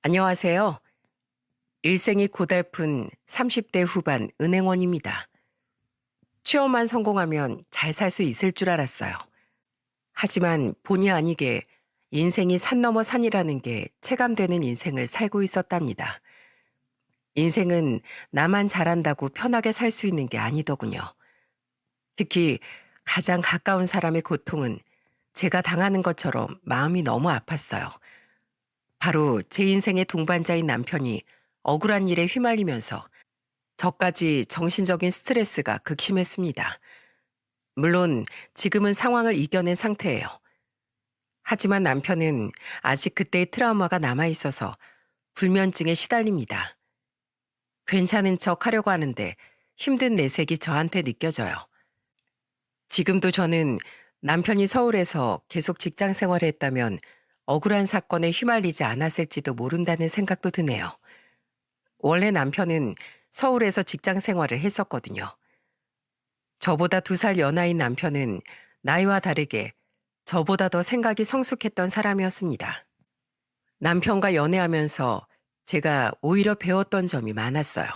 안녕하세요. 일생이 고달픈 30대 후반 은행원입니다. 취업만 성공하면 잘 살 수 있을 줄 알았어요. 하지만 본의 아니게 인생이 산 넘어 산이라는 게 체감되는 인생을 살고 있었답니다. 인생은 나만 잘한다고 편하게 살 수 있는 게 아니더군요. 특히 가장 가까운 사람의 고통은 제가 당하는 것처럼 마음이 너무 아팠어요. 바로 제 인생의 동반자인 남편이 억울한 일에 휘말리면서 저까지 정신적인 스트레스가 극심했습니다. 물론 지금은 상황을 이겨낸 상태예요. 하지만 남편은 아직 그때의 트라우마가 남아있어서 불면증에 시달립니다. 괜찮은 척 하려고 하는데 힘든 내색이 저한테 느껴져요. 지금도 저는 남편이 서울에서 계속 직장 생활을 했다면 억울한 사건에 휘말리지 않았을지도 모른다는 생각도 드네요. 원래 남편은 서울에서 직장 생활을 했었거든요. 저보다 2살 연하인 남편은 나이와 다르게 저보다 더 생각이 성숙했던 사람이었습니다. 남편과 연애하면서 제가 오히려 배웠던 점이 많았어요.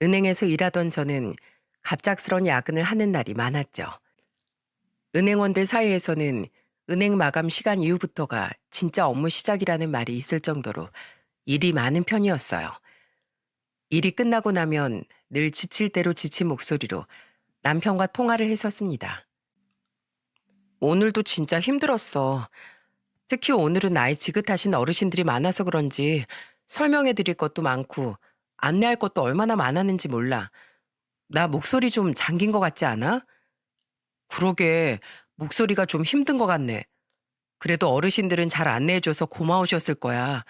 은행에서 일하던 저는 갑작스런 야근을 하는 날이 많았죠. 은행원들 사이에서는 은행 마감 시간 이후부터가 진짜 업무 시작이라는 말이 있을 정도로 일이 많은 편이었어요. 일이 끝나고 나면 늘 지칠 대로 지친 목소리로 남편과 통화를 했었습니다. 오늘도 진짜 힘들었어. 특히 오늘은 나이 지긋하신 어르신들이 많아서 그런지 설명해 드릴 것도 많고 안내할 것도 얼마나 많았는지 몰라. 나 목소리 좀 잠긴 것 같지 않아? 그러게, 목소리가 좀 힘든 것 같네. 그래도 어르신들은 잘 안내해줘서 고마우셨을 거야.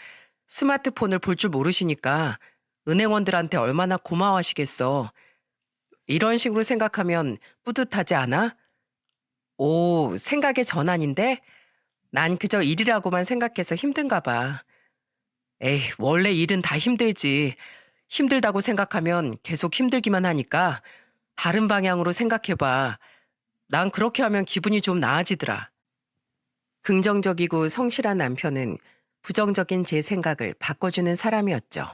스마트폰을 볼 줄 모르시니까 은행원들한테 얼마나 고마워하시겠어. 이런 식으로 생각하면 뿌듯하지 않아? 오, 생각의 전환인데? 난 그저 일이라고만 생각해서 힘든가 봐. 에이, 원래 일은 다 힘들지. 힘들다고 생각하면 계속 힘들기만 하니까 다른 방향으로 생각해봐. 난 그렇게 하면 기분이 좀 나아지더라. 긍정적이고 성실한 남편은 부정적인 제 생각을 바꿔주는 사람이었죠.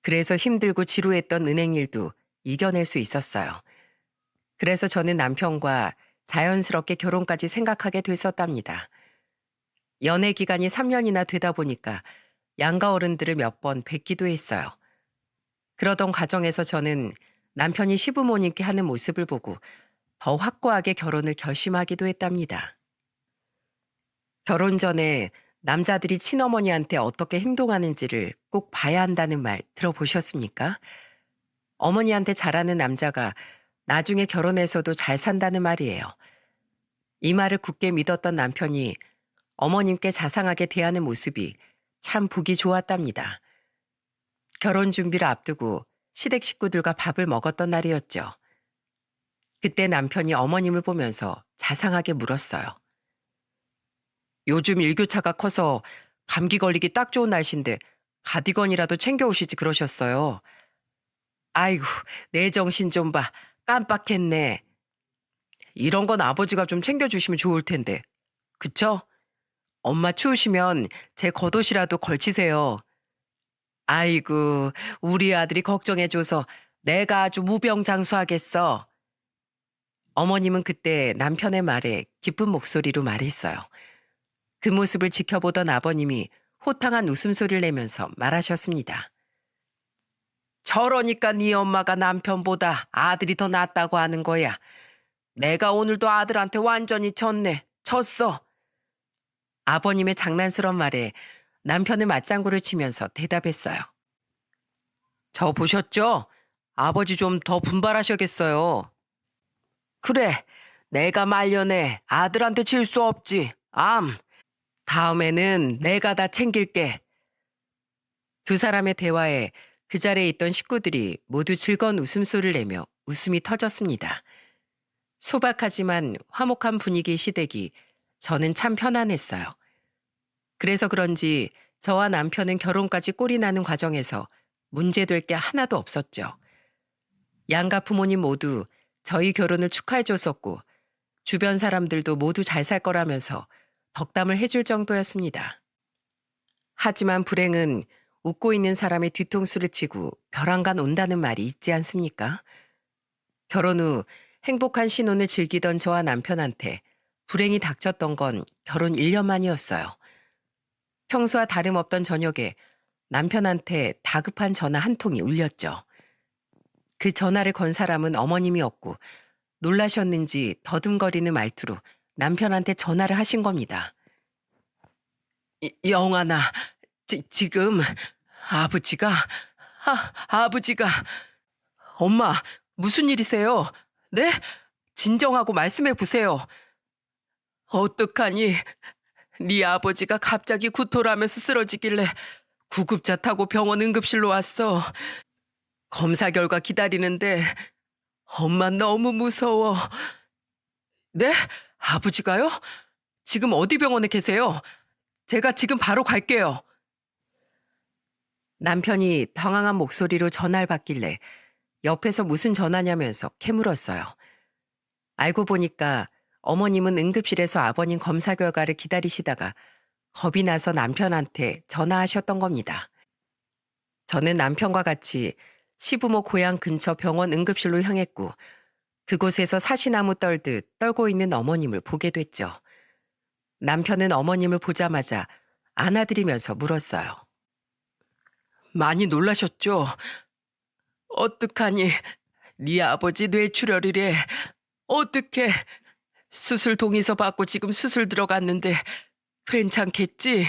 그래서 힘들고 지루했던 은행 일도 이겨낼 수 있었어요. 그래서 저는 남편과 자연스럽게 결혼까지 생각하게 됐었답니다. 연애 기간이 3년이나 되다 보니까 양가 어른들을 몇 번 뵙기도 했어요. 그러던 과정에서 저는 남편이 시부모님께 하는 모습을 보고 더 확고하게 결혼을 결심하기도 했답니다. 결혼 전에 남자들이 친어머니한테 어떻게 행동하는지를 꼭 봐야 한다는 말 들어보셨습니까? 어머니한테 잘하는 남자가 나중에 결혼해서도 잘 산다는 말이에요. 이 말을 굳게 믿었던 남편이 어머님께 자상하게 대하는 모습이 참 보기 좋았답니다. 결혼 준비를 앞두고 시댁 식구들과 밥을 먹었던 날이었죠. 그때 남편이 어머님을 보면서 자상하게 물었어요. 요즘 일교차가 커서 감기 걸리기 딱 좋은 날씨인데 가디건이라도 챙겨 오시지 그러셨어요. 아이고, 내 정신 좀 봐. 깜빡했네. 이런 건 아버지가 좀 챙겨주시면 좋을 텐데. 그쵸? 엄마 추우시면 제 겉옷이라도 걸치세요. 아이고, 우리 아들이 걱정해줘서 내가 아주 무병장수하겠어. 어머님은 그때 남편의 말에 기쁜 목소리로 말했어요. 그 모습을 지켜보던 아버님이 호탕한 웃음소리를 내면서 말하셨습니다. 저러니까 네 엄마가 남편보다 아들이 더 낫다고 하는 거야. 내가 오늘도 아들한테 완전히 졌네. 졌어. 아버님의 장난스러운 말에 남편은 맞장구를 치면서 대답했어요. 저 보셨죠? 아버지 좀 더 분발하셔야겠어요. 그래, 내가 말려내. 아들한테 질 수 없지. 다음에는 내가 다 챙길게. 두 사람의 대화에 그 자리에 있던 식구들이 모두 즐거운 웃음소리를 내며 웃음이 터졌습니다. 소박하지만 화목한 분위기의 시댁이 저는 참 편안했어요. 그래서 그런지 저와 남편은 결혼까지 꼴이 나는 과정에서 문제될 게 하나도 없었죠. 양가 부모님 모두 저희 결혼을 축하해 줬었고 주변 사람들도 모두 잘 살 거라면서 덕담을 해줄 정도였습니다. 하지만 불행은 웃고 있는 사람의 뒤통수를 치고 벼랑간 온다는 말이 있지 않습니까? 결혼 후 행복한 신혼을 즐기던 저와 남편한테 불행이 닥쳤던 건 결혼 1년 만이었어요. 평소와 다름없던 저녁에 남편한테 다급한 전화 한 통이 울렸죠. 그 전화를 건 사람은 어머님이었고 놀라셨는지 더듬거리는 말투로 남편한테 전화를 하신 겁니다. 영아나, 지금 아버지가, 아버지가, 엄마, 무슨 일이세요? 네? 진정하고 말씀해 보세요. 어떡하니? 네 아버지가 갑자기 구토하면서 쓰러지길래 구급차 타고 병원 응급실로 왔어. 검사 결과 기다리는데 엄마 너무 무서워. 네? 아버지가요? 지금 어디 병원에 계세요? 제가 지금 바로 갈게요. 남편이 당황한 목소리로 전화를 받길래 옆에서 무슨 전화냐면서 캐물었어요. 알고 보니까 어머님은 응급실에서 아버님 검사 결과를 기다리시다가 겁이 나서 남편한테 전화하셨던 겁니다. 저는 남편과 같이 시부모 고향 근처 병원 응급실로 향했고 그곳에서 사시나무 떨듯 떨고 있는 어머님을 보게 됐죠. 남편은 어머님을 보자마자 안아드리면서 물었어요. 많이 놀라셨죠? 어떡하니? 네 아버지 뇌출혈이래. 어떡해? 수술 동의서 받고 지금 수술 들어갔는데 괜찮겠지?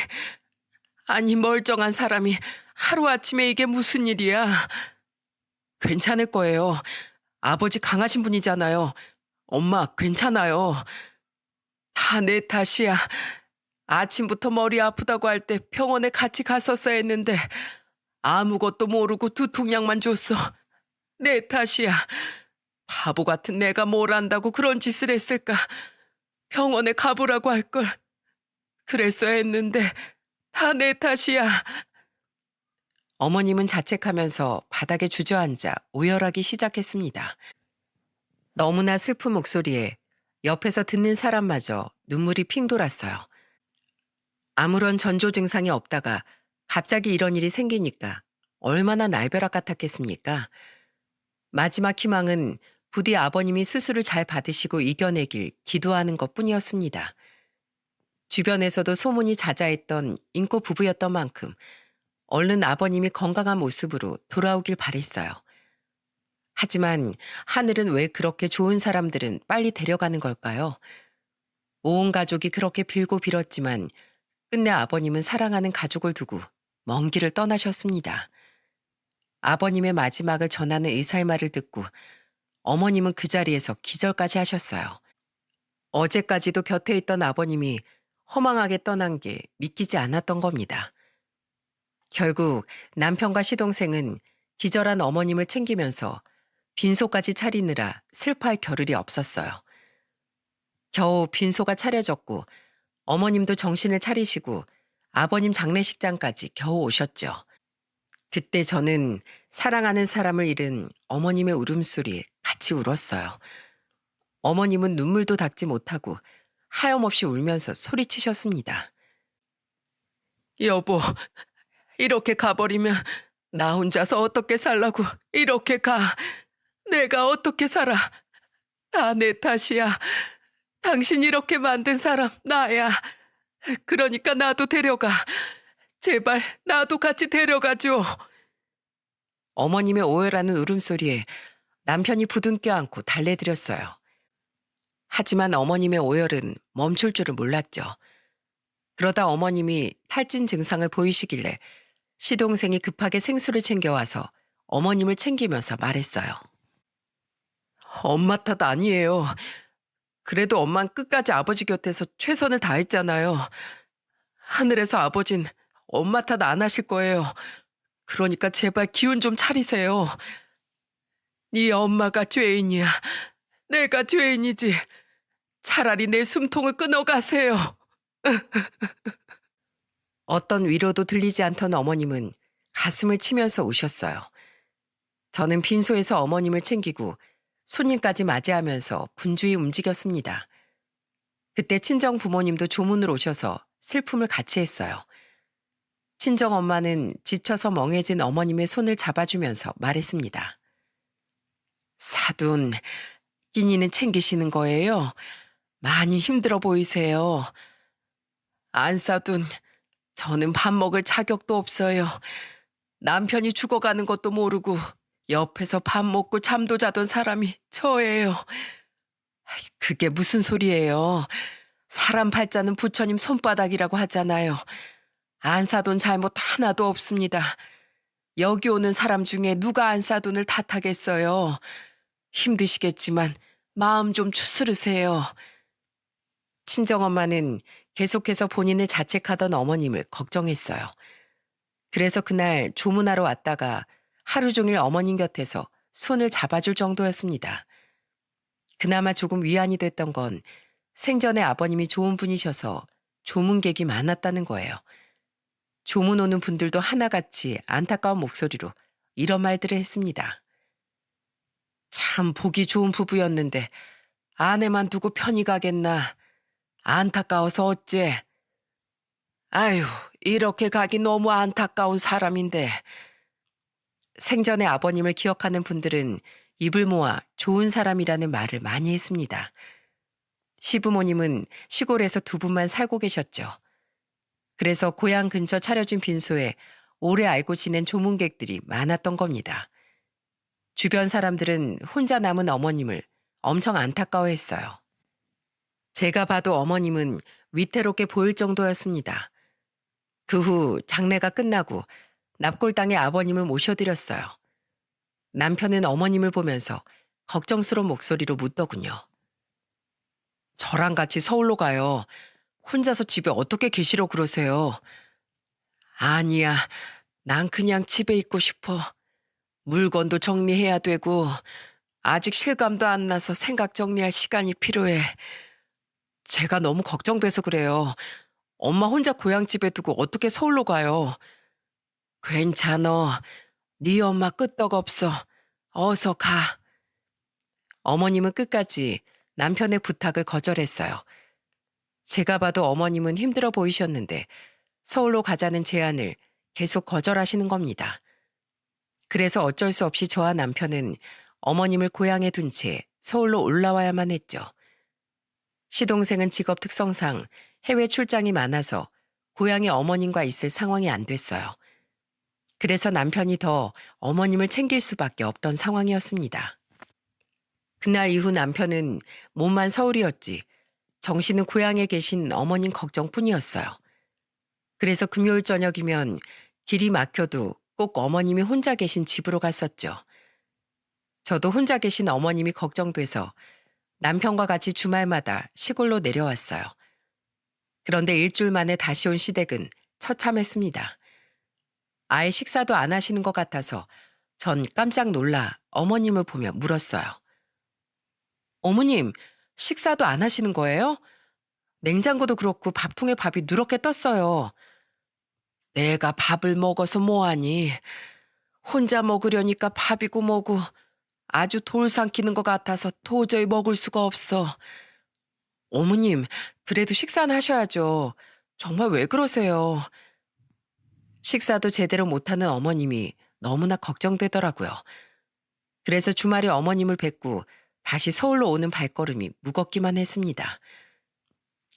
아니 멀쩡한 사람이 하루아침에 이게 무슨 일이야? 괜찮을 거예요. 아버지 강하신 분이잖아요. 엄마 괜찮아요. 다 내 탓이야. 아침부터 머리 아프다고 할 때 병원에 같이 갔었어야 했는데 아무것도 모르고 두통약만 줬어. 내 탓이야. 바보 같은 내가 뭘 안다고 그런 짓을 했을까. 병원에 가보라고 할 걸. 그랬어야 했는데 다 내 탓이야. 어머님은 자책하면서 바닥에 주저앉아 오열하기 시작했습니다. 너무나 슬픈 목소리에 옆에서 듣는 사람마저 눈물이 핑 돌았어요. 아무런 전조 증상이 없다가 갑자기 이런 일이 생기니까 얼마나 날벼락 같았겠습니까? 마지막 희망은 부디 아버님이 수술을 잘 받으시고 이겨내길 기도하는 것뿐이었습니다. 주변에서도 소문이 자자했던 인고 부부였던 만큼 얼른 아버님이 건강한 모습으로 돌아오길 바랬어요. 하지만 하늘은 왜 그렇게 좋은 사람들은 빨리 데려가는 걸까요? 온 가족이 그렇게 빌고 빌었지만 끝내 아버님은 사랑하는 가족을 두고 먼 길을 떠나셨습니다. 아버님의 마지막을 전하는 의사의 말을 듣고 어머님은 그 자리에서 기절까지 하셨어요. 어제까지도 곁에 있던 아버님이 허망하게 떠난 게 믿기지 않았던 겁니다. 결국 남편과 시동생은 기절한 어머님을 챙기면서 빈소까지 차리느라 슬퍼할 겨를이 없었어요. 겨우 빈소가 차려졌고 어머님도 정신을 차리시고 아버님 장례식장까지 겨우 오셨죠. 그때 저는 사랑하는 사람을 잃은 어머님의 울음소리에 같이 울었어요. 어머님은 눈물도 닦지 못하고 하염없이 울면서 소리치셨습니다. 여보, 이렇게 가버리면 나 혼자서 어떻게 살라고 이렇게 가. 내가 어떻게 살아. 다 내 탓이야. 당신 이렇게 만든 사람 나야. 그러니까 나도 데려가. 제발 나도 같이 데려가줘. 어머님의 오열하는 울음소리에 남편이 부둥켜 안고 달래드렸어요. 하지만 어머님의 오열은 멈출 줄을 몰랐죠. 그러다 어머님이 탈진 증상을 보이시길래 시동생이 급하게 생수를 챙겨와서 어머님을 챙기면서 말했어요. 엄마 탓 아니에요. 그래도 엄만 끝까지 아버지 곁에서 최선을 다했잖아요. 하늘에서 아버진 엄마 탓 안 하실 거예요. 그러니까 제발 기운 좀 차리세요. 네 엄마가 죄인이야. 내가 죄인이지. 차라리 내 숨통을 끊어가세요. 어떤 위로도 들리지 않던 어머님은 가슴을 치면서 우셨어요. 저는 빈소에서 어머님을 챙기고 손님까지 맞이하면서 분주히 움직였습니다. 그때 친정 부모님도 조문을 오셔서 슬픔을 같이 했어요. 친정엄마는 지쳐서 멍해진 어머님의 손을 잡아주면서 말했습니다. 사돈, 끼니는 챙기시는 거예요? 많이 힘들어 보이세요. 안 사돈, 저는 밥 먹을 자격도 없어요. 남편이 죽어가는 것도 모르고 옆에서 밥 먹고 잠도 자던 사람이 저예요. 그게 무슨 소리예요? 사람 팔자는 부처님 손바닥이라고 하잖아요. 안사돈 잘못 하나도 없습니다. 여기 오는 사람 중에 누가 안사돈을 탓하겠어요. 힘드시겠지만 마음 좀 추스르세요. 친정엄마는 계속해서 본인을 자책하던 어머님을 걱정했어요. 그래서 그날 조문하러 왔다가 하루 종일 어머님 곁에서 손을 잡아줄 정도였습니다. 그나마 조금 위안이 됐던 건 생전에 아버님이 좋은 분이셔서 조문객이 많았다는 거예요. 조문 오는 분들도 하나같이 안타까운 목소리로 이런 말들을 했습니다. 참 보기 좋은 부부였는데 아내만 두고 편히 가겠나. 안타까워서 어째. 아유, 이렇게 가기 너무 안타까운 사람인데. 생전에 아버님을 기억하는 분들은 입을 모아 좋은 사람이라는 말을 많이 했습니다. 시부모님은 시골에서 두 분만 살고 계셨죠. 그래서 고향 근처 차려진 빈소에 오래 알고 지낸 조문객들이 많았던 겁니다. 주변 사람들은 혼자 남은 어머님을 엄청 안타까워했어요. 제가 봐도 어머님은 위태롭게 보일 정도였습니다. 그 후 장례가 끝나고 납골당에 아버님을 모셔드렸어요. 남편은 어머님을 보면서 걱정스러운 목소리로 묻더군요. 저랑 같이 서울로 가요. 혼자서 집에 어떻게 계시러 그러세요? 아니야, 난 그냥 집에 있고 싶어. 물건도 정리해야 되고 아직 실감도 안 나서 생각 정리할 시간이 필요해. 제가 너무 걱정돼서 그래요. 엄마 혼자 고향집에 두고 어떻게 서울로 가요? 괜찮어. 네 엄마 끄떡없어. 어서 가. 어머님은 끝까지 남편의 부탁을 거절했어요. 제가 봐도 어머님은 힘들어 보이셨는데 서울로 가자는 제안을 계속 거절하시는 겁니다. 그래서 어쩔 수 없이 저와 남편은 어머님을 고향에 둔 채 서울로 올라와야만 했죠. 시동생은 직업 특성상 해외 출장이 많아서 고향에 어머님과 있을 상황이 안 됐어요. 그래서 남편이 더 어머님을 챙길 수밖에 없던 상황이었습니다. 그날 이후 남편은 몸만 서울이었지 정신은 고향에 계신 어머님 걱정뿐이었어요. 그래서 금요일 저녁이면 길이 막혀도 꼭 어머님이 혼자 계신 집으로 갔었죠. 저도 혼자 계신 어머님이 걱정돼서 남편과 같이 주말마다 시골로 내려왔어요. 그런데 일주일 만에 다시 온 시댁은 처참했습니다. 아예 식사도 안 하시는 것 같아서 전 깜짝 놀라 어머님을 보며 물었어요. 어머님, 식사도 안 하시는 거예요? 냉장고도 그렇고 밥통에 밥이 누렇게 떴어요. 내가 밥을 먹어서 뭐하니? 혼자 먹으려니까 밥이고 뭐고 아주 돌 삼키는 것 같아서 도저히 먹을 수가 없어. 어머님, 그래도 식사는 하셔야죠. 정말 왜 그러세요? 식사도 제대로 못하는 어머님이 너무나 걱정되더라고요. 그래서 주말에 어머님을 뵙고 다시 서울로 오는 발걸음이 무겁기만 했습니다.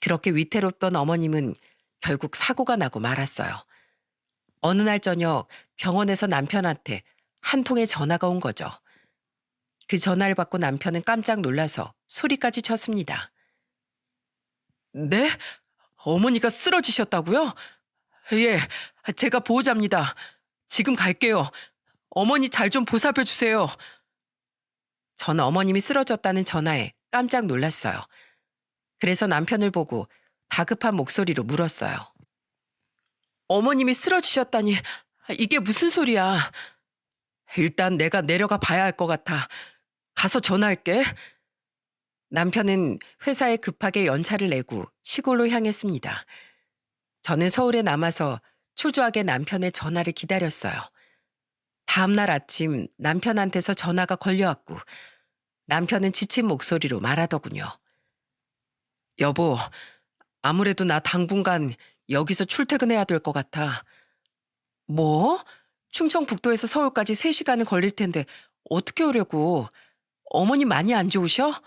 그렇게 위태롭던 어머님은 결국 사고가 나고 말았어요. 어느 날 저녁 병원에서 남편한테 한 통의 전화가 온 거죠. 그 전화를 받고 남편은 깜짝 놀라서 소리까지 쳤습니다. 네? 어머니가 쓰러지셨다고요? 예, 제가 보호자입니다. 지금 갈게요. 어머니 잘 좀 보살펴 주세요. 전 어머님이 쓰러졌다는 전화에 깜짝 놀랐어요. 그래서 남편을 보고 다급한 목소리로 물었어요. 어머님이 쓰러지셨다니 이게 무슨 소리야? 일단 내가 내려가 봐야 할 것 같아. 가서 전화할게. 남편은 회사에 급하게 연차를 내고 시골로 향했습니다. 저는 서울에 남아서 초조하게 남편의 전화를 기다렸어요. 다음 날 아침 남편한테서 전화가 걸려왔고 남편은 지친 목소리로 말하더군요. 여보, 아무래도 나 당분간 여기서 출퇴근해야 될 것 같아. 뭐? 충청북도에서 서울까지 3시간은 걸릴 텐데 어떻게 오려고? 어머니 많이 안 좋으셔?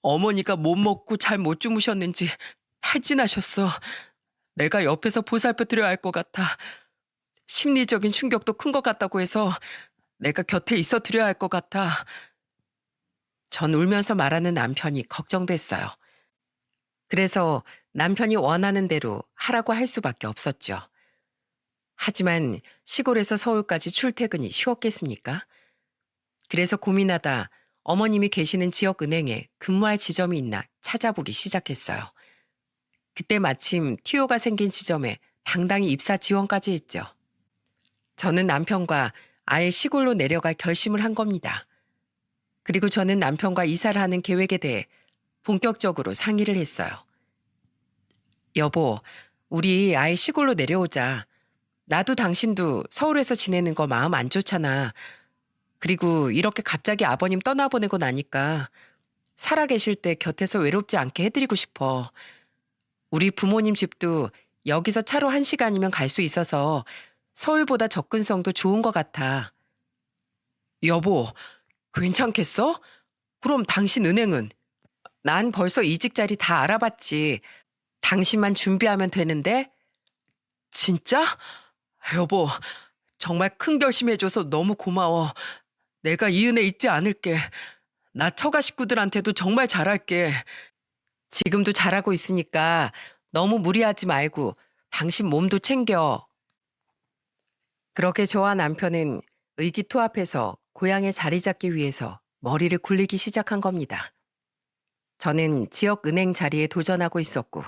어머니가 못 먹고 잘 못 주무셨는지 탈진하셨어. 내가 옆에서 보살펴 드려야 할 것 같아. 심리적인 충격도 큰 것 같다고 해서 내가 곁에 있어 드려야 할 것 같아. 전 울면서 말하는 남편이 걱정됐어요. 그래서 남편이 원하는 대로 하라고 할 수밖에 없었죠. 하지만 시골에서 서울까지 출퇴근이 쉬웠겠습니까? 그래서 고민하다 어머님이 계시는 지역은행에 근무할 지점이 있나 찾아보기 시작했어요. 그때 마침 티오가 생긴 지점에 당당히 입사 지원까지 했죠. 저는 남편과 아예 시골로 내려갈 결심을 한 겁니다. 그리고 저는 남편과 이사를 하는 계획에 대해 본격적으로 상의를 했어요. 여보, 우리 아예 시골로 내려오자. 나도 당신도 서울에서 지내는 거 마음 안 좋잖아. 그리고 이렇게 갑자기 아버님 떠나보내고 나니까 살아 계실 때 곁에서 외롭지 않게 해드리고 싶어. 우리 부모님 집도 여기서 차로 1시간이면 갈 수 있어서 서울보다 접근성도 좋은 것 같아. 여보, 괜찮겠어? 그럼 당신 은행은? 난 벌써 이직 자리 다 알아봤지. 당신만 준비하면 되는데? 진짜? 여보, 정말 큰 결심해줘서 너무 고마워. 내가 이 은혜 잊지 않을게. 나 처가 식구들한테도 정말 잘할게. 지금도 잘하고 있으니까 너무 무리하지 말고 당신 몸도 챙겨. 그렇게 저와 남편은 의기투합해서 고향에 자리 잡기 위해서 머리를 굴리기 시작한 겁니다. 저는 지역 은행 자리에 도전하고 있었고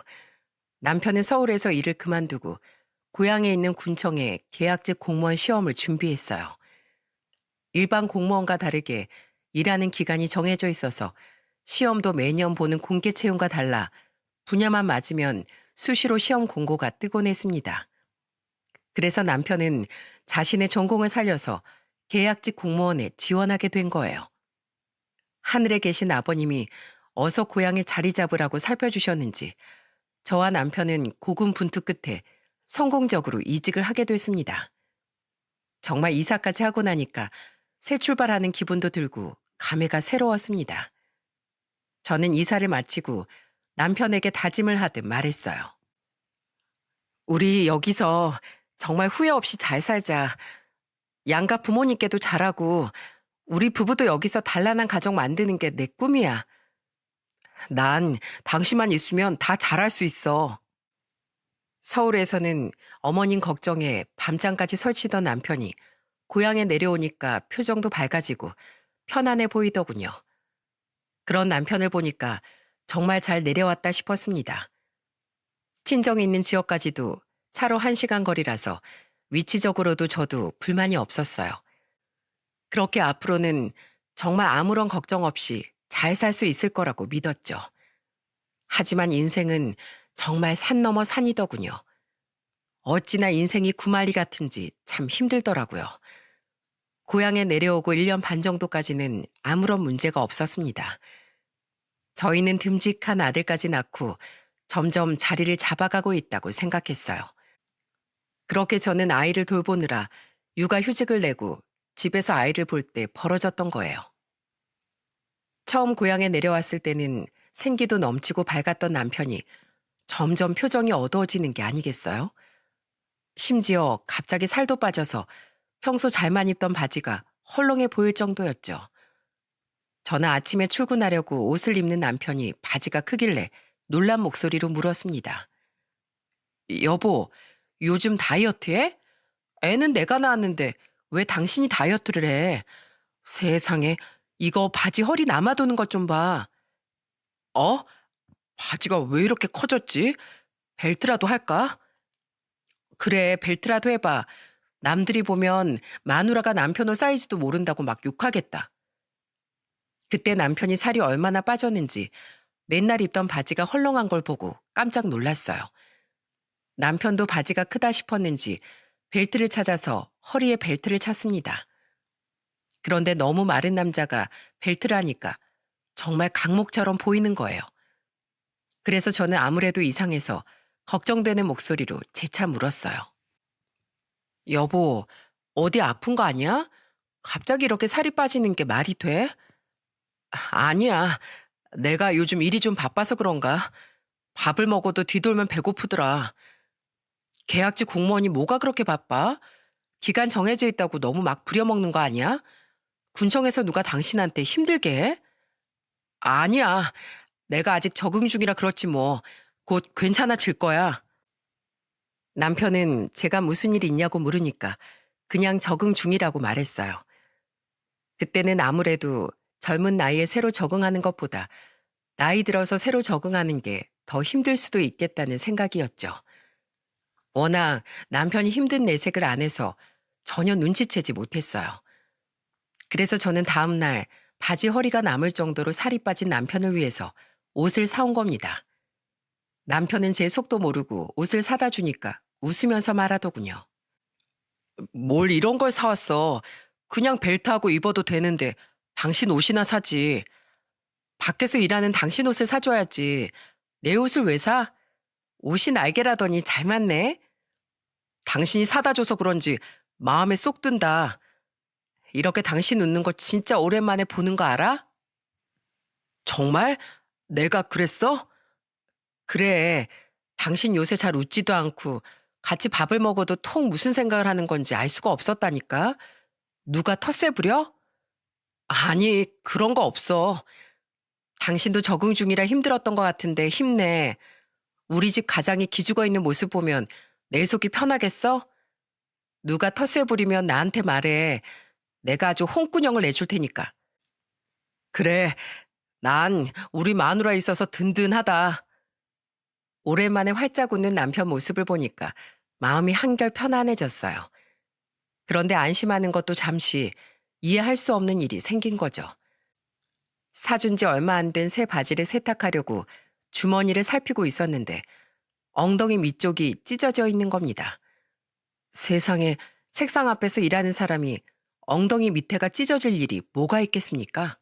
남편은 서울에서 일을 그만두고 고향에 있는 군청에 계약직 공무원 시험을 준비했어요. 일반 공무원과 다르게 일하는 기간이 정해져 있어서 시험도 매년 보는 공개 채용과 달라 분야만 맞으면 수시로 시험 공고가 뜨곤 했습니다. 그래서 남편은 자신의 전공을 살려서 계약직 공무원에 지원하게 된 거예요. 하늘에 계신 아버님이 어서 고향에 자리 잡으라고 살펴주셨는지 저와 남편은 고군분투 끝에 성공적으로 이직을 하게 됐습니다. 정말 이사까지 하고 나니까 새 출발하는 기분도 들고 감회가 새로웠습니다. 저는 이사를 마치고 남편에게 다짐을 하듯 말했어요. 우리 여기서 정말 후회 없이 잘 살자. 양가 부모님께도 잘하고 우리 부부도 여기서 단란한 가정 만드는 게 내 꿈이야. 난 당신만 있으면 다 잘할 수 있어. 서울에서는 어머님 걱정에 밤잠까지 설치던 남편이 고향에 내려오니까 표정도 밝아지고 편안해 보이더군요. 그런 남편을 보니까 정말 잘 내려왔다 싶었습니다. 친정이 있는 지역까지도 차로 1시간 거리라서 위치적으로도 저도 불만이 없었어요. 그렇게 앞으로는 정말 아무런 걱정 없이 잘 살 수 있을 거라고 믿었죠. 하지만 인생은 정말 산 넘어 산이더군요. 어찌나 인생이 구말리 같은지 참 힘들더라고요. 고향에 내려오고 1년 반 정도까지는 아무런 문제가 없었습니다. 저희는 듬직한 아들까지 낳고 점점 자리를 잡아가고 있다고 생각했어요. 그렇게 저는 아이를 돌보느라 육아휴직을 내고 집에서 아이를 볼 때 벌어졌던 거예요. 처음 고향에 내려왔을 때는 생기도 넘치고 밝았던 남편이 점점 표정이 어두워지는 게 아니겠어요? 심지어 갑자기 살도 빠져서 평소 잘만 입던 바지가 헐렁해 보일 정도였죠. 저는 아침에 출근하려고 옷을 입는 남편이 바지가 크길래 놀란 목소리로 물었습니다. 여보, 요즘 다이어트 해? 애는 내가 낳았는데 왜 당신이 다이어트를 해? 세상에, 이거 바지 허리 남아도는 것 좀 봐. 어? 바지가 왜 이렇게 커졌지? 벨트라도 할까? 그래, 벨트라도 해봐. 남들이 보면 마누라가 남편 옷 사이즈도 모른다고 막 욕하겠다. 그때 남편이 살이 얼마나 빠졌는지 맨날 입던 바지가 헐렁한 걸 보고 깜짝 놀랐어요. 남편도 바지가 크다 싶었는지 벨트를 찾아서 허리에 벨트를 찼습니다. 그런데 너무 마른 남자가 벨트를 하니까 정말 강목처럼 보이는 거예요. 그래서 저는 아무래도 이상해서 걱정되는 목소리로 재차 물었어요. 여보, 어디 아픈 거 아니야? 갑자기 이렇게 살이 빠지는 게 말이 돼? 아니야. 내가 요즘 일이 좀 바빠서 그런가? 밥을 먹어도 뒤돌면 배고프더라. 계약직 공무원이 뭐가 그렇게 바빠? 기간 정해져 있다고 너무 막 부려먹는 거 아니야? 군청에서 누가 당신한테 힘들게 해? 아니야. 내가 아직 적응 중이라 그렇지 뭐. 곧 괜찮아질 거야. 남편은 제가 무슨 일 있냐고 물으니까 그냥 적응 중이라고 말했어요. 그때는 아무래도 젊은 나이에 새로 적응하는 것보다 나이 들어서 새로 적응하는 게 더 힘들 수도 있겠다는 생각이었죠. 워낙 남편이 힘든 내색을 안 해서 전혀 눈치채지 못했어요. 그래서 저는 다음 날 바지 허리가 남을 정도로 살이 빠진 남편을 위해서 옷을 사온 겁니다. 남편은 제 속도 모르고 옷을 사다 주니까 웃으면서 말하더군요. 뭘 이런 걸 사왔어. 그냥 벨트하고 입어도 되는데 당신 옷이나 사지. 밖에서 일하는 당신 옷을 사줘야지. 내 옷을 왜 사? 옷이 날개라더니 잘 맞네. 당신이 사다 줘서 그런지 마음에 쏙 든다. 이렇게 당신 웃는 거 진짜 오랜만에 보는 거 알아? 정말? 내가 그랬어? 그래. 당신 요새 잘 웃지도 않고 같이 밥을 먹어도 통 무슨 생각을 하는 건지 알 수가 없었다니까. 누가 텃세 부려? 아니, 그런 거 없어. 당신도 적응 중이라 힘들었던 것 같은데 힘내. 우리 집 가장이 기죽어 있는 모습 보면 내 속이 편하겠어? 누가 텃세 부리면 나한테 말해. 내가 아주 홍군형을 내줄 테니까. 그래, 난 우리 마누라 있어서 든든하다. 오랜만에 활짝 웃는 남편 모습을 보니까 마음이 한결 편안해졌어요. 그런데 안심하는 것도 잠시 이해할 수 없는 일이 생긴 거죠. 사준 지 얼마 안 된 새 바지를 세탁하려고 주머니를 살피고 있었는데 엉덩이 밑쪽이 찢어져 있는 겁니다. 세상에, 책상 앞에서 일하는 사람이 엉덩이 밑에가 찢어질 일이 뭐가 있겠습니까?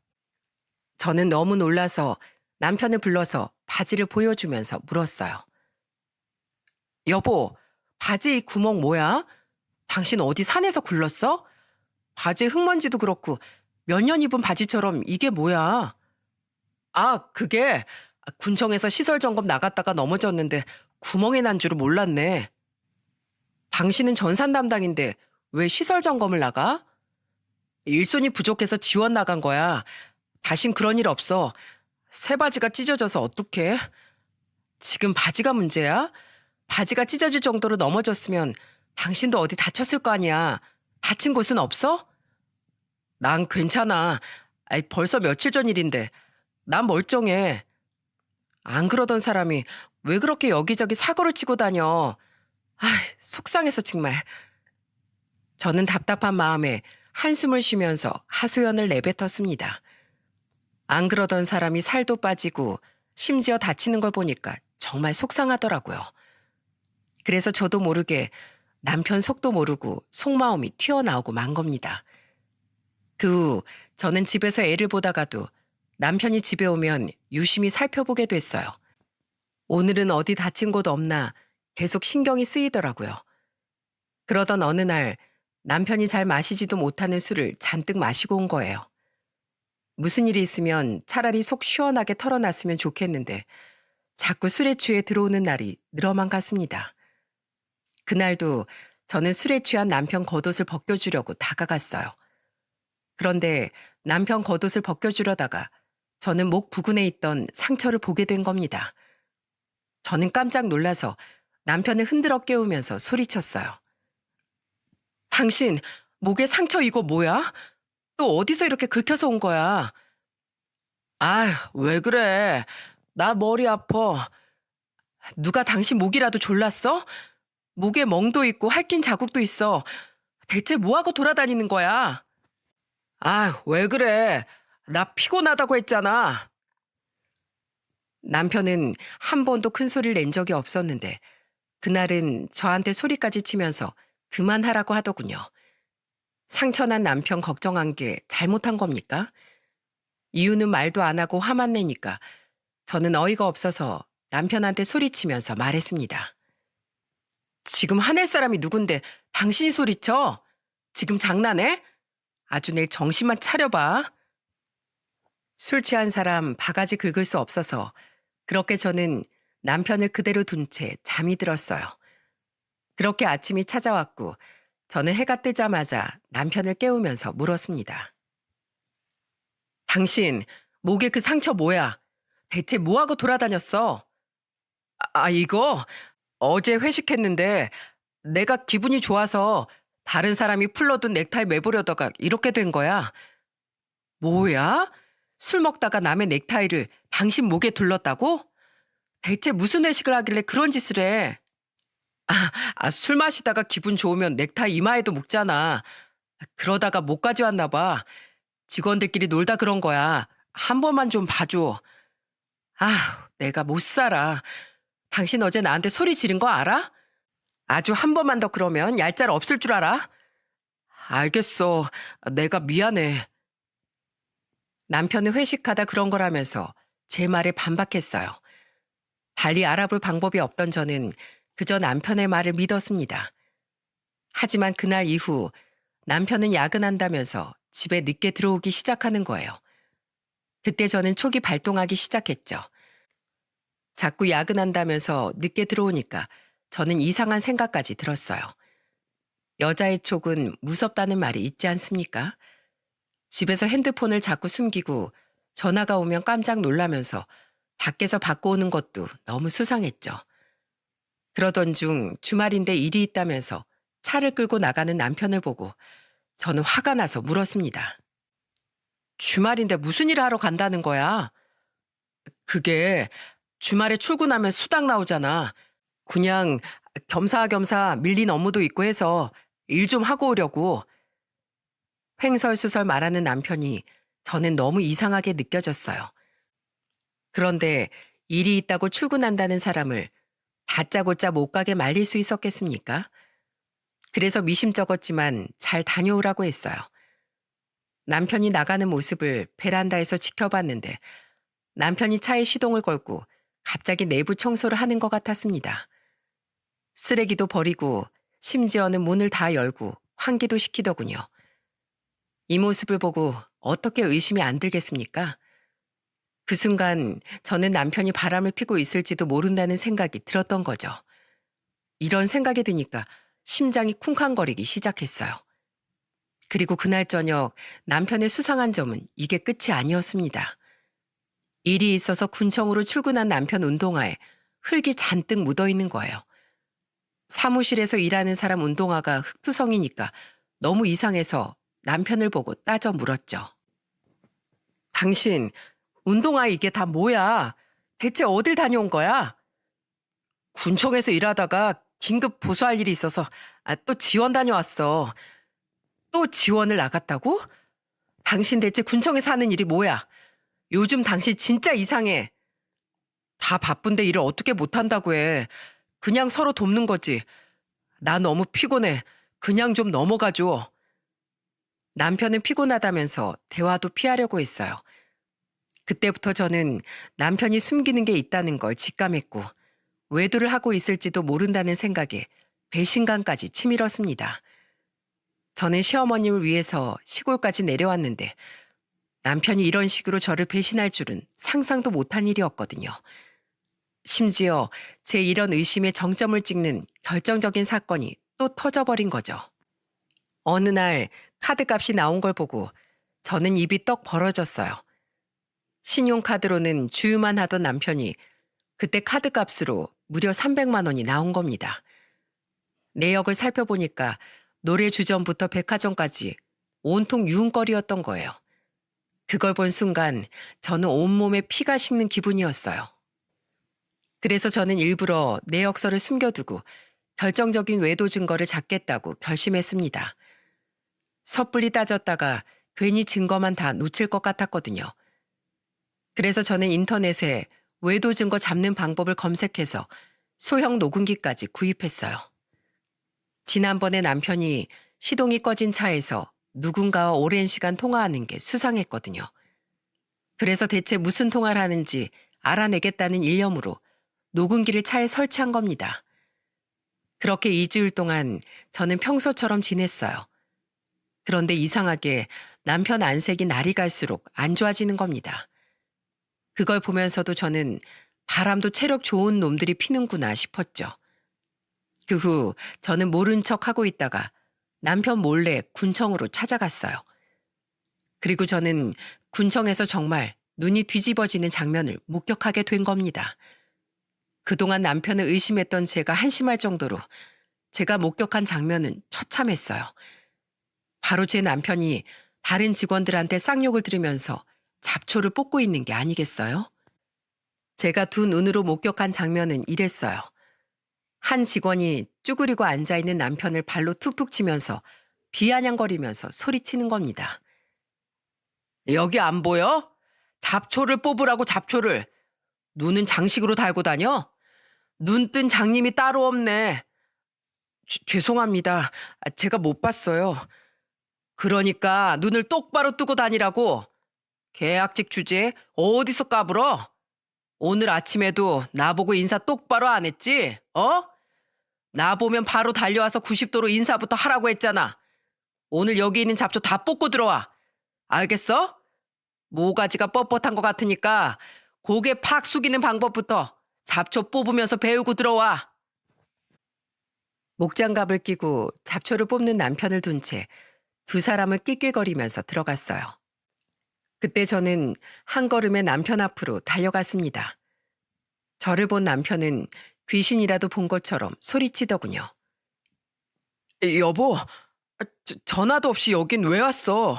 저는 너무 놀라서 남편을 불러서 바지를 보여주면서 물었어요. 여보, 바지 이 구멍 뭐야? 당신 어디 산에서 굴렀어? 바지에 흙먼지도 그렇고 몇 년 입은 바지처럼 이게 뭐야? 그게 군청에서 시설 점검 나갔다가 넘어졌는데 구멍이 난 줄을 몰랐네. 당신은 전산 담당인데 왜 시설 점검을 나가? 일손이 부족해서 지원 나간 거야. 다신 그런 일 없어. 새 바지가 찢어져서 어떡해? 지금 바지가 문제야? 바지가 찢어질 정도로 넘어졌으면 당신도 어디 다쳤을 거 아니야. 다친 곳은 없어? 난 괜찮아. 벌써 며칠 전 일인데. 난 멀쩡해. 안 그러던 사람이 왜 그렇게 여기저기 사고를 치고 다녀. 속상해서 정말. 저는 답답한 마음에 한숨을 쉬면서 하소연을 내뱉었습니다. 안 그러던 사람이 살도 빠지고 심지어 다치는 걸 보니까 정말 속상하더라고요. 그래서 저도 모르게 남편 속도 모르고 속마음이 튀어나오고 만 겁니다. 그 후 저는 집에서 애를 보다가도 남편이 집에 오면 유심히 살펴보게 됐어요. 오늘은 어디 다친 곳 없나 계속 신경이 쓰이더라고요. 그러던 어느 날 남편이 잘 마시지도 못하는 술을 잔뜩 마시고 온 거예요. 무슨 일이 있으면 차라리 속 시원하게 털어놨으면 좋겠는데 자꾸 술에 취해 들어오는 날이 늘어만 갔습니다. 그날도 저는 술에 취한 남편 겉옷을 벗겨주려고 다가갔어요. 그런데 남편 겉옷을 벗겨주려다가 저는 목 부근에 있던 상처를 보게 된 겁니다. 저는 깜짝 놀라서 남편을 흔들어 깨우면서 소리쳤어요. 당신, 목에 상처 이거 뭐야? 또 어디서 이렇게 긁혀서 온 거야? 왜 그래? 나 머리 아파. 누가 당신 목이라도 졸랐어? 목에 멍도 있고 핥긴 자국도 있어. 대체 뭐하고 돌아다니는 거야? 왜 그래? 나 피곤하다고 했잖아. 남편은 한 번도 큰 소리를 낸 적이 없었는데 그날은 저한테 소리까지 치면서 그만하라고 하더군요. 상처난 남편 걱정한 게 잘못한 겁니까? 이유는 말도 안 하고 화만 내니까 저는 어이가 없어서 남편한테 소리치면서 말했습니다. 지금 화낼 사람이 누군데 당신이 소리쳐? 지금 장난해? 아주 내일 정신만 차려봐. 술 취한 사람 바가지 긁을 수 없어서 그렇게 저는 남편을 그대로 둔 채 잠이 들었어요. 그렇게 아침이 찾아왔고 저는 해가 뜨자마자 남편을 깨우면서 물었습니다. 당신, 목에 그 상처 뭐야? 대체 뭐하고 돌아다녔어? 이거 어제 회식했는데 내가 기분이 좋아서 다른 사람이 풀러둔 넥타이 매보려다가 이렇게 된 거야. 뭐야? 술 먹다가 남의 넥타이를 당신 목에 둘렀다고? 대체 무슨 회식을 하길래 그런 짓을 해? 술 마시다가 기분 좋으면 넥타이 이마에도 묶잖아. 그러다가 목까지 왔나 봐. 직원들끼리 놀다 그런 거야. 한 번만 좀 봐줘. 내가 못 살아. 당신 어제 나한테 소리 지른 거 알아? 아주 한 번만 더 그러면 얄짤 없을 줄 알아? 알겠어. 내가 미안해. 남편은 회식하다 그런 거라면서 제 말에 반박했어요. 달리 알아볼 방법이 없던 저는 그저 남편의 말을 믿었습니다. 하지만 그날 이후 남편은 야근한다면서 집에 늦게 들어오기 시작하는 거예요. 그때 저는 촉이 발동하기 시작했죠. 자꾸 야근한다면서 늦게 들어오니까 저는 이상한 생각까지 들었어요. 여자의 촉은 무섭다는 말이 있지 않습니까? 집에서 핸드폰을 자꾸 숨기고 전화가 오면 깜짝 놀라면서 밖에서 받고 오는 것도 너무 수상했죠. 그러던 중 주말인데 일이 있다면서 차를 끌고 나가는 남편을 보고 저는 화가 나서 물었습니다. 주말인데 무슨 일을 하러 간다는 거야? 그게 주말에 출근하면 수당 나오잖아. 그냥 겸사겸사 밀린 업무도 있고 해서 일 좀 하고 오려고. 횡설수설 말하는 남편이 저는 너무 이상하게 느껴졌어요. 그런데 일이 있다고 출근한다는 사람을 다짜고짜 못 가게 말릴 수 있었겠습니까? 그래서 미심쩍었지만 잘 다녀오라고 했어요. 남편이 나가는 모습을 베란다에서 지켜봤는데 남편이 차에 시동을 걸고 갑자기 내부 청소를 하는 것 같았습니다. 쓰레기도 버리고 심지어는 문을 다 열고 환기도 시키더군요. 이 모습을 보고 어떻게 의심이 안 들겠습니까? 그 순간 저는 남편이 바람을 피고 있을지도 모른다는 생각이 들었던 거죠. 이런 생각이 드니까 심장이 쿵쾅거리기 시작했어요. 그리고 그날 저녁 남편의 수상한 점은 이게 끝이 아니었습니다. 일이 있어서 군청으로 출근한 남편 운동화에 흙이 잔뜩 묻어 있는 거예요. 사무실에서 일하는 사람 운동화가 흙투성이니까 너무 이상해서 남편을 보고 따져 물었죠. 당신, 운동화 이게 다 뭐야? 대체 어딜 다녀온 거야? 군청에서 일하다가 긴급 보수할 일이 있어서 또 지원 다녀왔어. 또 지원을 나갔다고? 당신 대체 군청에서 하는 일이 뭐야? 요즘 당신 진짜 이상해. 다 바쁜데 일을 어떻게 못한다고 해. 그냥 서로 돕는 거지. 나 너무 피곤해. 그냥 좀 넘어가줘. 남편은 피곤하다면서 대화도 피하려고 했어요. 그때부터 저는 남편이 숨기는 게 있다는 걸 직감했고 외도를 하고 있을지도 모른다는 생각에 배신감까지 치밀었습니다. 저는 시어머님을 위해서 시골까지 내려왔는데 남편이 이런 식으로 저를 배신할 줄은 상상도 못한 일이었거든요. 심지어 제 이런 의심에 정점을 찍는 결정적인 사건이 또 터져버린 거죠. 어느 날 카드값이 나온 걸 보고 저는 입이 떡 벌어졌어요. 신용카드로는 주유만 하던 남편이 그때 카드값으로 무려 300만 원이 나온 겁니다. 내역을 살펴보니까 노래 주점부터 백화점까지 온통 유흥거리였던 거예요. 그걸 본 순간 저는 온몸에 피가 식는 기분이었어요. 그래서 저는 일부러 내역서를 숨겨두고 결정적인 외도 증거를 잡겠다고 결심했습니다. 섣불리 따졌다가 괜히 증거만 다 놓칠 것 같았거든요. 그래서 저는 인터넷에 외도 증거 잡는 방법을 검색해서 소형 녹음기까지 구입했어요. 지난번에 남편이 시동이 꺼진 차에서 누군가와 오랜 시간 통화하는 게 수상했거든요. 그래서 대체 무슨 통화를 하는지 알아내겠다는 일념으로 녹음기를 차에 설치한 겁니다. 그렇게 2주일 동안 저는 평소처럼 지냈어요. 그런데 이상하게 남편 안색이 날이 갈수록 안 좋아지는 겁니다. 그걸 보면서도 저는 바람도 체력 좋은 놈들이 피는구나 싶었죠. 그 후 저는 모른 척 하고 있다가 남편 몰래 군청으로 찾아갔어요. 그리고 저는 군청에서 정말 눈이 뒤집어지는 장면을 목격하게 된 겁니다. 그동안 남편을 의심했던 제가 한심할 정도로 제가 목격한 장면은 처참했어요. 바로 제 남편이 다른 직원들한테 쌍욕을 들으면서 잡초를 뽑고 있는 게 아니겠어요? 제가 두 눈으로 목격한 장면은 이랬어요. 한 직원이 쭈그리고 앉아있는 남편을 발로 툭툭 치면서 비아냥거리면서 소리치는 겁니다. 여기 안 보여? 잡초를 뽑으라고 잡초를. 눈은 장식으로 달고 다녀? 눈 뜬 장님이 따로 없네. 죄송합니다. 제가 못 봤어요. 그러니까 눈을 똑바로 뜨고 다니라고. 계약직 주제에 어디서 까불어? 오늘 아침에도 나보고 인사 똑바로 안 했지? 어? 나 보면 바로 달려와서 90도로 인사부터 하라고 했잖아. 오늘 여기 있는 잡초 다 뽑고 들어와. 알겠어? 모가지가 뻣뻣한 것 같으니까 고개 팍 숙이는 방법부터 잡초 뽑으면서 배우고 들어와. 목장갑을 끼고 잡초를 뽑는 남편을 둔 채 두 사람을 낄낄거리면서 들어갔어요. 그때 저는 한 걸음에 남편 앞으로 달려갔습니다. 저를 본 남편은 귀신이라도 본 것처럼 소리치더군요. 여보, 전화도 없이 여긴 왜 왔어?